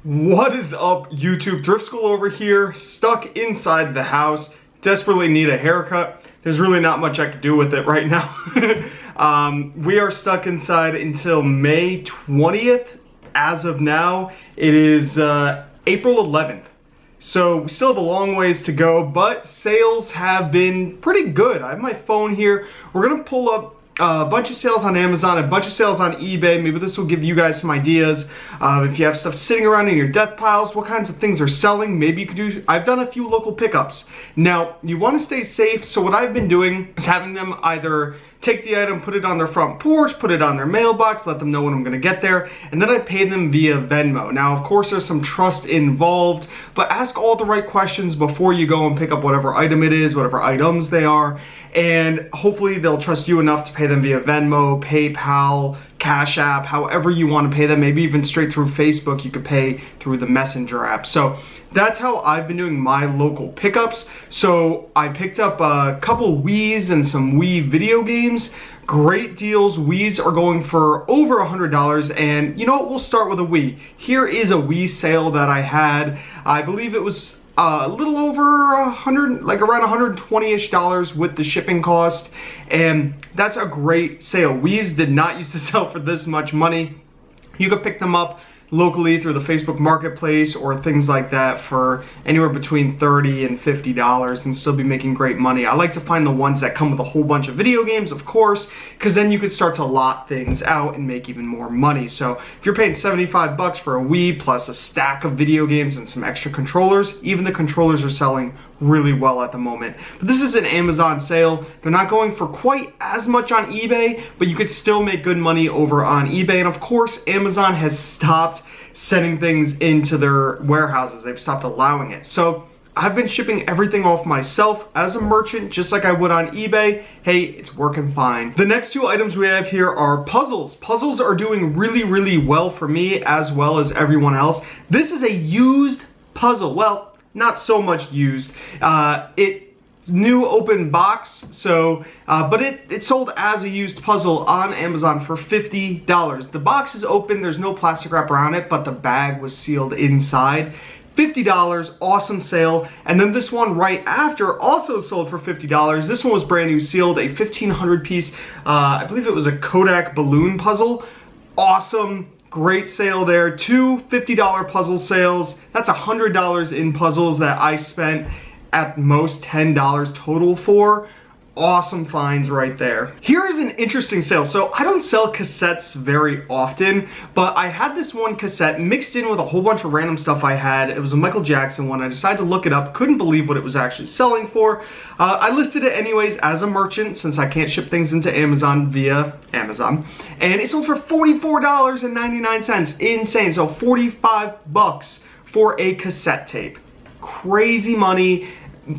What is up, YouTube? Thrift School over here, stuck inside the house, desperately need a haircut. There's really not much I could do with it right now. We are stuck inside until May 20th. As of now, it is April 11th. So we still have a long ways to go, but sales have been pretty good. I have my phone here. We're gonna pull up a bunch of sales on Amazon, a bunch of sales on eBay. Maybe this will give you guys some ideas. If you have stuff sitting around in your death piles, what kinds of things are selling. Maybe you could do, I've done a few local pickups. Now, you want to stay safe, so what I've been doing is having them either take the item, put it on their front porch, put it on their mailbox, let them know when I'm gonna get there, and then I pay them via Venmo. Now, of course, there's some trust involved, but ask all the right questions before you go and pick up whatever item it is, whatever items they are, and hopefully they'll trust you enough to pay them via Venmo, PayPal, Cash App, however you want to pay them. Maybe even straight through Facebook, you could pay through the Messenger app. So that's how I've been doing my local pickups. So I picked up a couple Whs and some Wii video games. Great deals. Wii's are going for over $100, and you know what? We'll start with a Wii. Here is a Wii sale that I had. I believe it was a little over 100, like around $120-ish with the shipping cost, and that's a great sale. Wii's did not used to sell for this much money. You could pick them up locally through the Facebook Marketplace or things like that for anywhere between $30 and $50 and still be making great money. I like to find the ones that come with a whole bunch of video games, of course, because then you could start to lot things out and make even more money. So if you're paying 75 bucks for a Wii plus a stack of video games and some extra controllers, even the controllers are selling really well at the moment. But this is an Amazon sale. They're not going for quite as much on eBay, but you could still make good money over on eBay. And of course, Amazon has stopped sending things into their warehouses. They've stopped allowing it. So I've been shipping everything off myself as a merchant, just like I would on eBay. Hey, it's working fine. The next two items we have here are puzzles. Puzzles are doing really, really well for me as well as everyone else. This is a used puzzle. Well, not so much used. It's new open box, so but it sold as a used puzzle on Amazon for $50. The box is open, there's no plastic wrap around it, but the bag was sealed inside. $50, awesome sale. And then this one right after also sold for $50. This one was brand new, sealed, a 1,500 piece, I believe it was a Kodak balloon puzzle. Awesome. Great sale there. Two $50 puzzle sales. That's $100 in puzzles that I spent at most $10 total for. Awesome finds right there. Here is an interesting sale. So I don't sell cassettes very often, but I had this one cassette mixed in with a whole bunch of random stuff I had. It was a Michael Jackson one. I decided to look it up. Couldn't believe what it was actually selling for. I listed it anyways as a merchant since I can't ship things into Amazon via Amazon. And it sold for $44.99. Insane. So 45 bucks for a cassette tape. Crazy money.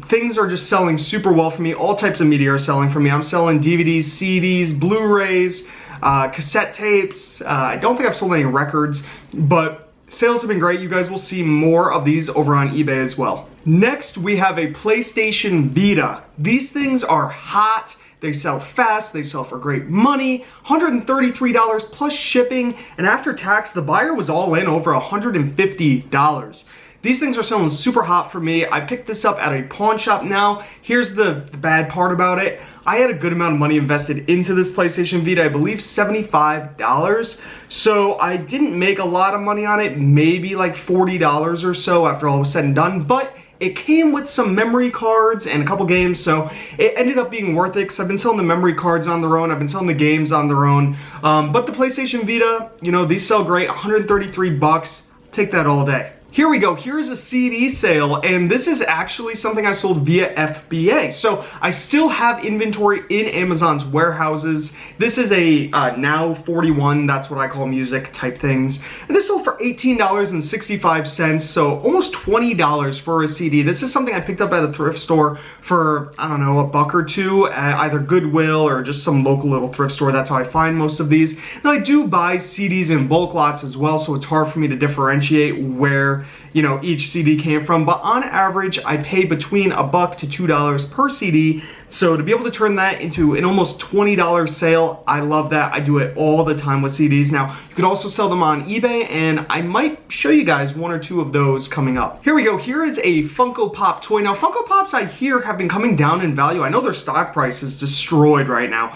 Things are just selling super well for me. All types of media are selling for me. I'm selling DVDs, CDs, Blu-rays, cassette tapes. I don't think I've sold any records, but sales have been great. You guys will see more of these over on eBay as well. Next, we have a PlayStation Vita. These things are hot. They sell fast, they sell for great money, $133 plus shipping, and after tax, the buyer was all in over $150. These things are selling super hot for me. I picked this up at a pawn shop now. Here's the bad part about it. I had a good amount of money invested into this PlayStation Vita, I believe $75. So I didn't make a lot of money on it, maybe like $40 or so after all was said and done, but it came with some memory cards and a couple games, so it ended up being worth it because I've been selling the memory cards on their own, I've been selling the games on their own. But the PlayStation Vita, you know, these sell great, 133 bucks. Take that all day. Here we go, here's a CD sale, and this is actually something I sold via FBA. So I still have inventory in Amazon's warehouses. This is a Now 41, that's what I call music type things. And this sold for $18.65, so almost $20 for a CD. This is something I picked up at a thrift store for, I don't know, a buck or two at either Goodwill or just some local little thrift store. That's how I find most of these. Now I do buy CDs in bulk lots as well, so it's hard for me to differentiate where where, you know, each CD came from, but on average, I pay between $1 to $2 per CD. So to be able to turn that into an almost $20 sale, I love that. I do it all the time with CDs. Now, you could also sell them on eBay, and I might show you guys one or two of those coming up. Here we go. Here is a Funko Pop toy. Now, Funko Pops, I hear, have been coming down in value. I know their stock price is destroyed right now,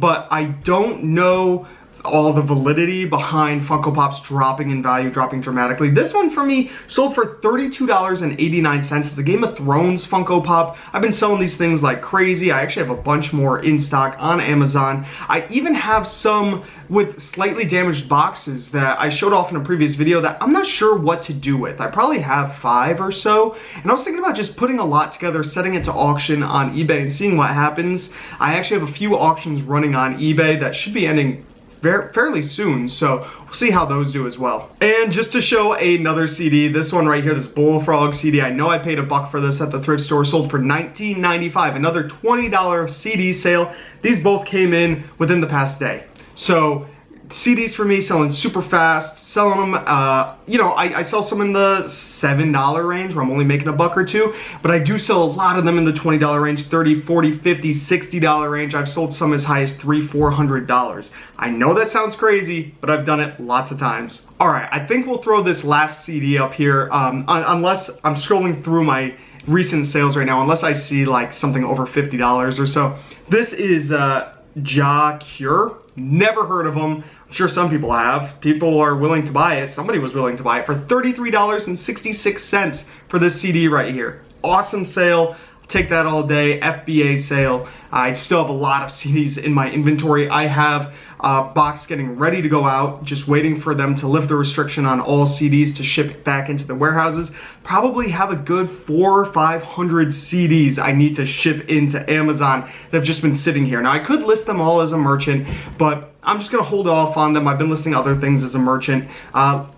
but I don't know all the validity behind Funko Pops dropping in value, dropping dramatically. This one for me sold for $32.89. It's a Game of Thrones Funko Pop. I've been selling these things like crazy. I actually have a bunch more in stock on Amazon. I even have some with slightly damaged boxes that I showed off in a previous video that I'm not sure what to do with. I probably have 5 or so, and I was thinking about just putting a lot together, setting it to auction on eBay and seeing what happens. I actually have a few auctions running on eBay that should be ending fairly soon, so we'll see how those do as well. And just to show another CD, this one right here, this Bullfrog Cd, I know I paid $1 for this at the thrift store, sold for $19.95, another $20 CD sale. These both came in within the past day. So CDs for me selling super fast, selling them, you know, I sell some in the $7 range where I'm only making $1 or $2, but I do sell a lot of them in the $20 range, $30, $40, $50, $60 range. I've sold some as high as $300, $400. I know that sounds crazy, but I've done it lots of times. All right, I think we'll throw this last CD up here, unless I'm scrolling through my recent sales right now, unless I see like something over $50 or so. This is Ja Cure. Never heard of them. I'm sure some people have. People are willing to buy it. Somebody was willing to buy it for $33.66 for this CD right here. Awesome sale. I'll take that all day. FBA sale. I still have a lot of CDs in my inventory. I have a box getting ready to go out, just waiting for them to lift the restriction on all CDs to ship back into the warehouses. Probably have a good 400 or 500 CDs I need to ship into Amazon that have just been sitting here. Now, I could list them all as a merchant, but I'm just gonna hold off on them. I've been listing other things as a merchant.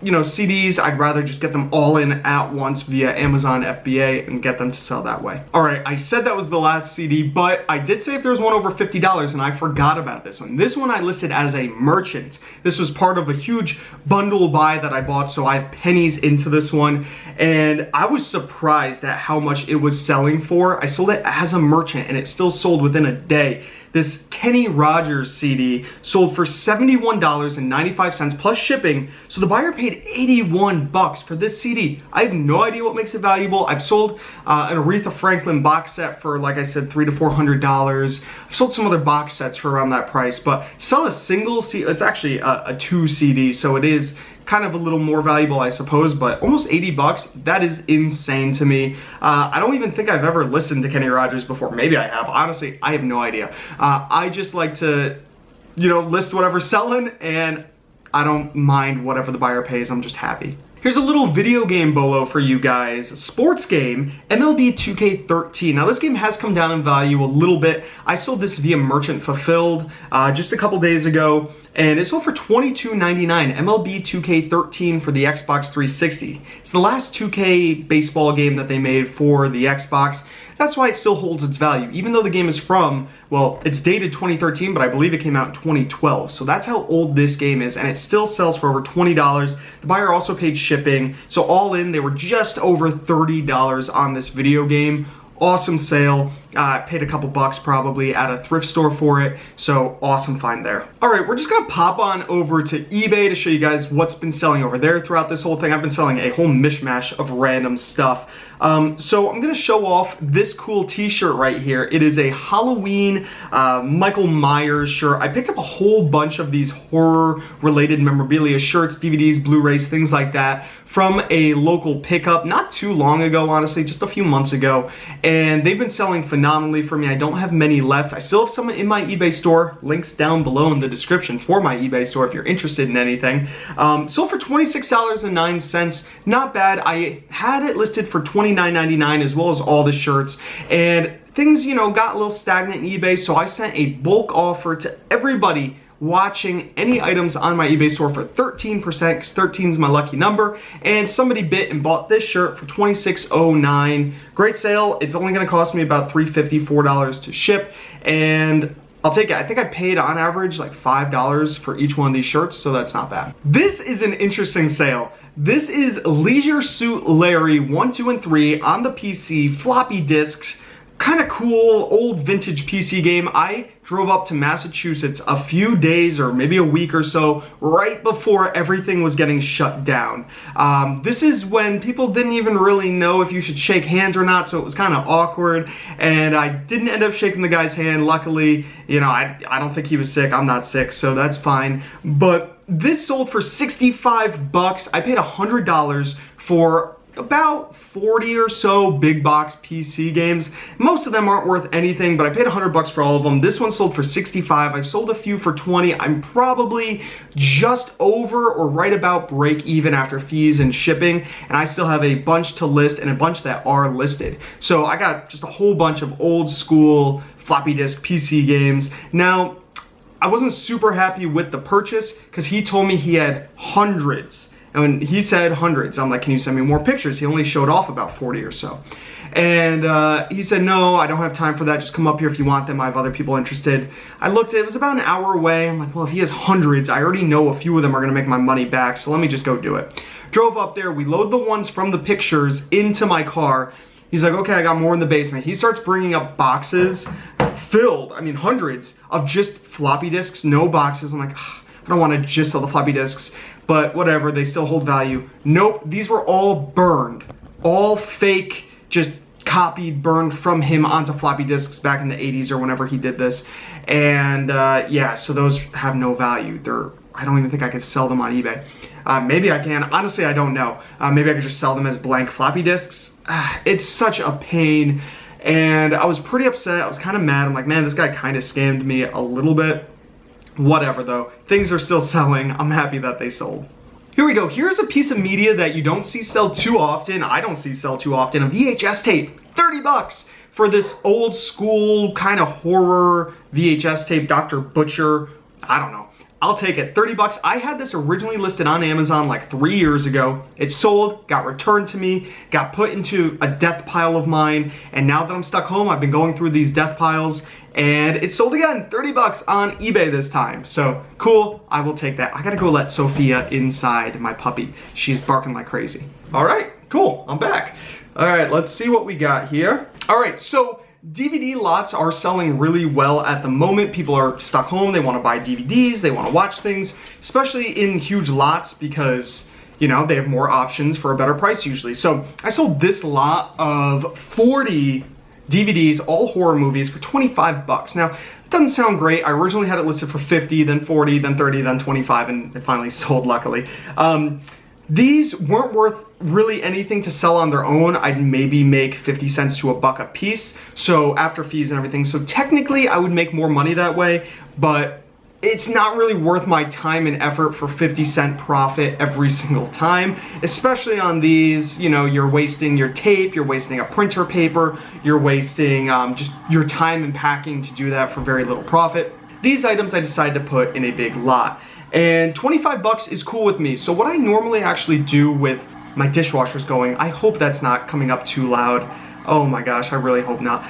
You know, CDs, I'd rather just get them all in at once via Amazon FBA and get them to sell that way. All right, I said that was the last CD, but I did say if there was one over $50, and I forgot about this one. This one I listed as a merchant. This was part of a huge bundle buy that I bought, so I have pennies into this one, and I was surprised at how much it was selling for. I sold it as a merchant, and it still sold within a day. This Kenny Rogers CD sold for $71.95 plus shipping, so the buyer paid $81 for this CD. I have no idea what makes it valuable. I've sold an Aretha Franklin box set for, like I said, $300 to $400. I've sold some other box sets for around that price, but sell a single CD, it's actually a 2 CD, so it is kind of a little more valuable, I suppose, but almost $80, that is insane to me. I don't even think I've ever listened to Kenny Rogers before. Maybe I have. Honestly, I have no idea. I just like to, you know, list whatever's selling, and I don't mind whatever the buyer pays. I'm just happy. Here's a little video game bolo for you guys. Sports game, MLB 2K13. Now this game has come down in value a little bit. I sold this via Merchant Fulfilled just a couple days ago, and it sold for $22.99. MLB 2K13 for the Xbox 360. It's the last 2K baseball game that they made for the Xbox. That's why it still holds its value, even though the game is from, well, it's dated 2013, but I believe it came out in 2012. So that's how old this game is, and it still sells for over $20. The buyer also paid shipping, so all in, they were just over $30 on this video game. Awesome sale. Paid a couple bucks probably at a thrift store for it, so awesome find there. All right, we're just gonna pop on over to eBay to show you guys what's been selling over there throughout this whole thing. I've been selling a whole mishmash of random stuff. So I'm gonna show off this cool t-shirt right here. It is a Halloween Michael Myers shirt. I picked up a whole bunch of these horror related memorabilia, shirts, DVDs, Blu-rays, things like that from a local pickup not too long ago, honestly, just a few months ago. And they've been selling phenomenally for me. I don't have many left. I still have some in my eBay store. Links down below in the description for my eBay store if you're interested in anything. Sold for $26.09. Not bad. I had it listed for $29.99 as well as all the shirts. And things, you know, got a little stagnant in eBay, so I sent a bulk offer to everybody watching any items on my eBay store for 13%, because 13 is my lucky number, and somebody bit and bought this shirt for $26.09. Great sale. It's only going to cost me about $3.50, $4 to ship, and I'll take it. I think I paid on average like $5 for each one of these shirts, so that's not bad. This is an interesting sale. This is Leisure Suit Larry 1, 2, and 3 on the PC, floppy disks. Kind of cool, old vintage PC game. I drove up to Massachusetts a few days or maybe a week or so right before everything was getting shut down. This is when people didn't even really know if you should shake hands or not, so it was kind of awkward, and I didn't end up shaking the guy's hand. Luckily, you know, I don't think he was sick. I'm not sick, so that's fine. But this sold for 65 bucks. I paid $100 for about 40 or so big box PC games. Most of them aren't worth anything, but I paid 100 bucks for all of them. This one sold for 65. I've sold a few for 20. I'm probably just over or right about break even after fees and shipping, and I still have a bunch to list and a bunch that are listed. So I got just a whole bunch of old school floppy disk PC games. Now, I wasn't super happy with the purchase because he told me he had hundreds. And when he said hundreds, I'm like, can you send me more pictures? He only showed off about 40 or so. And he said, no, I don't have time for that. Just come up here if you want them. I have other people interested. I looked, it was about an hour away. I'm like, well, if he has hundreds, I already know a few of them are gonna make my money back, so let me just go do it. Drove up there, we load the ones from the pictures into my car. He's like, okay, I got more in the basement. He starts bringing up boxes filled, I mean hundreds, of just floppy disks, no boxes. I'm like, I don't wanna just sell the floppy disks. But whatever, they still hold value. Nope, these were all burned. All fake, just copied, burned from him onto floppy disks back in the 80s or whenever he did this. And yeah, so those have no value. I don't even think I could sell them on eBay. Maybe I can, honestly I don't know. Maybe I could just sell them as blank floppy disks. It's such a pain. And I was pretty upset, I was kind of mad. I'm like, man, this guy kind of scammed me a little bit. Whatever though, things are still selling. I'm happy that they sold. Here we go, here's a piece of media that you don't see sell too often. I don't see sell too often, a VHS tape, 30 bucks for this old school kind of horror VHS tape, Dr. Butcher, I don't know. I'll take it, 30 bucks. I had this originally listed on Amazon like 3 years ago. It sold, got returned to me, got put into a death pile of mine, and now that I'm stuck home, I've been going through these death piles, and it sold again, 30 bucks on eBay this time. So cool, I will take that. I gotta go let Sophia inside, my puppy. She's barking like crazy. All right, cool, I'm back. All right, let's see what we got here. All right, so DVD lots are selling really well at the moment. People are stuck home, they wanna buy DVDs, they wanna watch things, especially in huge lots because, you know, they have more options for a better price usually. So I sold this lot of 40 DVDs, all horror movies, for 25 bucks. Now, it doesn't sound great. I originally had it listed for 50, then 40, then 30, then 25, and it finally sold, luckily. These weren't worth really anything to sell on their own. I'd maybe make 50 cents to $1 a piece, so after fees and everything. So technically, I would make more money that way, but it's not really worth my time and effort for 50-cent profit every single time, especially on these. You know, you're wasting your tape, you're wasting a printer paper, you're wasting just your time and packing to do that for very little profit. These items I decided to put in a big lot, and 25 bucks is cool with me. So what I normally actually do with my dishwasher's going, I hope that's not coming up too loud. Oh my gosh, I really hope not.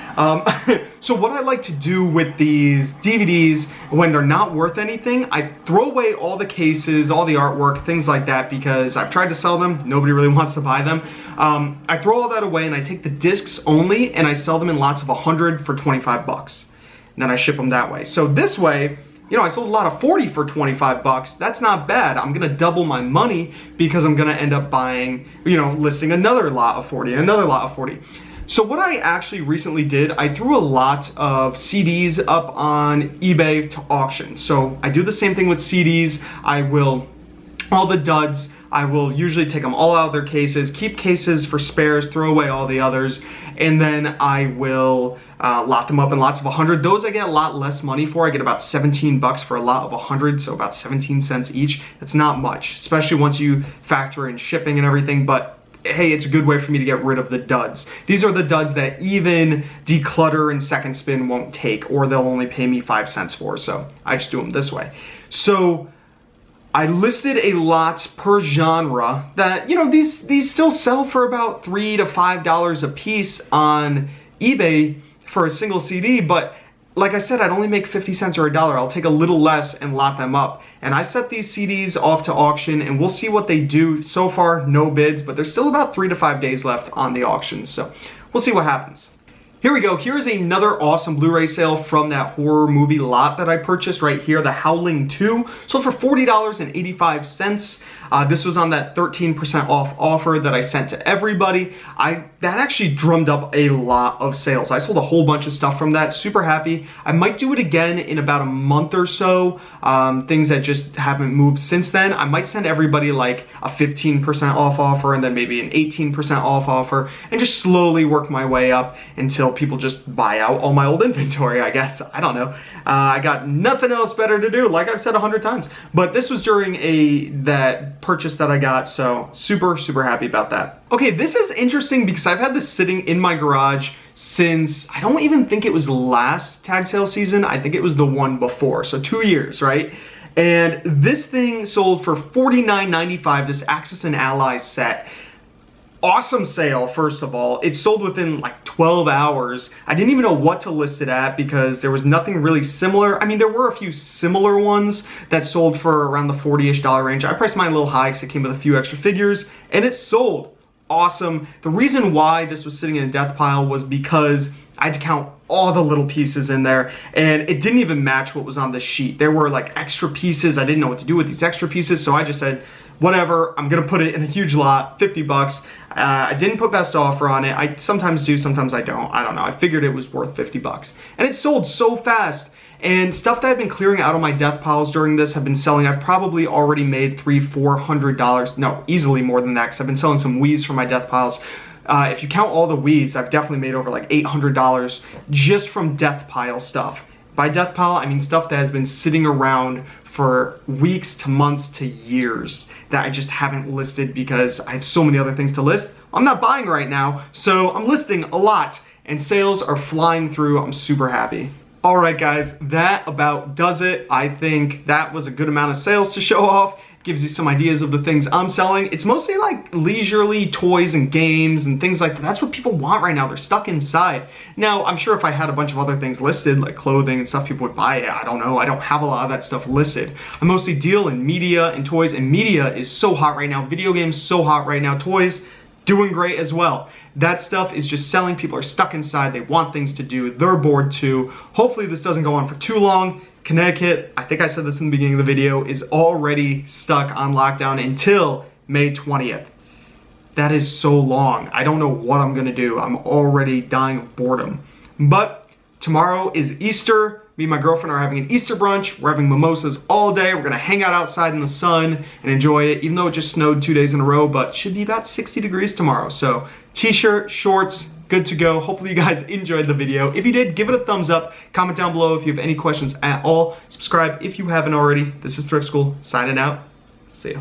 So what I like to do with these DVDs when they're not worth anything, I throw away all the cases, all the artwork, things like that, because I've tried to sell them, nobody really wants to buy them. I throw all that away and I take the discs only and I sell them in lots of 100 for 25 bucks. And then I ship them that way. So this way, you know, I sold a lot of 40 for 25 bucks. That's not bad. I'm gonna double my money because I'm gonna end up buying, you know, listing another lot of 40, another lot of 40. So what I actually recently did, I threw a lot of CDs up on eBay to auction. So I do the same thing with CDs. I will, all the duds, I will usually take them all out of their cases, keep cases for spares, throw away all the others, and then I will lot them up in lots of 100. Those I get a lot less money for. I get about 17 bucks for a lot of 100, so about 17 cents each. That's not much, especially once you factor in shipping and everything, but hey, it's a good way for me to get rid of the duds. These are the duds that even Declutter and Second Spin won't take, or they'll only pay me 5 cents for, so I just do them this way. So I listed a lot per genre that, you know, these still sell for about $3 to $5 a piece on eBay for a single CD, but like I said, I'd only make 50 cents or $1. I'll take a little less and lot them up. And I set these CDs off to auction, and we'll see what they do. So far, no bids, but there's still about 3 to 5 days left on the auction, so we'll see what happens. Here we go. Here's another awesome Blu-ray sale from that horror movie lot that I purchased right here, The Howling 2. Sold for $40.85. This was on that 13% off offer that I sent to everybody. That actually drummed up a lot of sales. I sold a whole bunch of stuff from that. Super happy. I might do it again in about a month or so. Things that just haven't moved since then. I might send everybody like a 15% off offer and then maybe an 18% off offer and just slowly work my way up until people just buy out all my old inventory, I guess. I don't know. I got nothing else better to do, like I've said 100 times. But this was during that purchase that I got, so super happy about that. Okay, this is interesting because I've had this sitting in my garage since, I don't even think it was last tag sale season. I think it was the one before, so 2 years, right? And this thing sold for $49.95, this Axis and Allies set. Awesome sale, first of all. It sold within like 12 hours. I didn't even know what to list it at because there was nothing really similar. I mean, there were a few similar ones that sold for around the $40-ish range. I priced mine a little high because it came with a few extra figures, and it sold. Awesome. The reason why this was sitting in a death pile was because I had to count all the little pieces in there, and it didn't even match what was on the sheet. There were like extra pieces. I didn't know what to do with these extra pieces, so I just said, whatever, I'm gonna put it in a huge lot, 50 bucks. I didn't put best offer on it. I sometimes do, sometimes I don't. I don't know. I figured it was worth 50 bucks. And it sold so fast. And stuff that I've been clearing out of my death piles during this have been selling. I've probably already made $300-400. No, easily more than that, because I've been selling some Whs from my death piles. If you count all the Whs, I've definitely made over like $800 just from death pile stuff. By death pile, I mean stuff that has been sitting around for weeks to months to years that I just haven't listed because I have so many other things to list. I'm not buying right now, so I'm listing a lot, and sales are flying through. I'm super happy. All right, guys, that about does it. I think that was a good amount of sales to show off. Gives you some ideas of the things I'm selling. It's mostly like leisurely toys and games and things like that. That's what people want right now. They're stuck inside. Now, I'm sure if I had a bunch of other things listed, like clothing and stuff, people would buy it. I don't know. I don't have a lot of that stuff listed. I mostly deal in media and toys, and media is so hot right now. Video games, so hot right now. Toys, doing great as well. That stuff is just selling. People are stuck inside. They want things to do. They're bored too. Hopefully this doesn't go on for too long. Connecticut, I think I said this in the beginning of the video, is already stuck on lockdown until May 20th. That is so long. I don't know what I'm gonna do. I'm already dying of boredom. But tomorrow is Easter. Me and my girlfriend are having an Easter brunch. We're having mimosas all day. We're gonna hang out outside in the sun and enjoy it, even though it just snowed 2 days in a row, but should be about 60 degrees tomorrow. So t-shirt, shorts, good to go. Hopefully you guys enjoyed the video. If you did, give it a thumbs up. Comment down below if you have any questions at all. Subscribe if you haven't already. This is Thrift School signing out. See ya.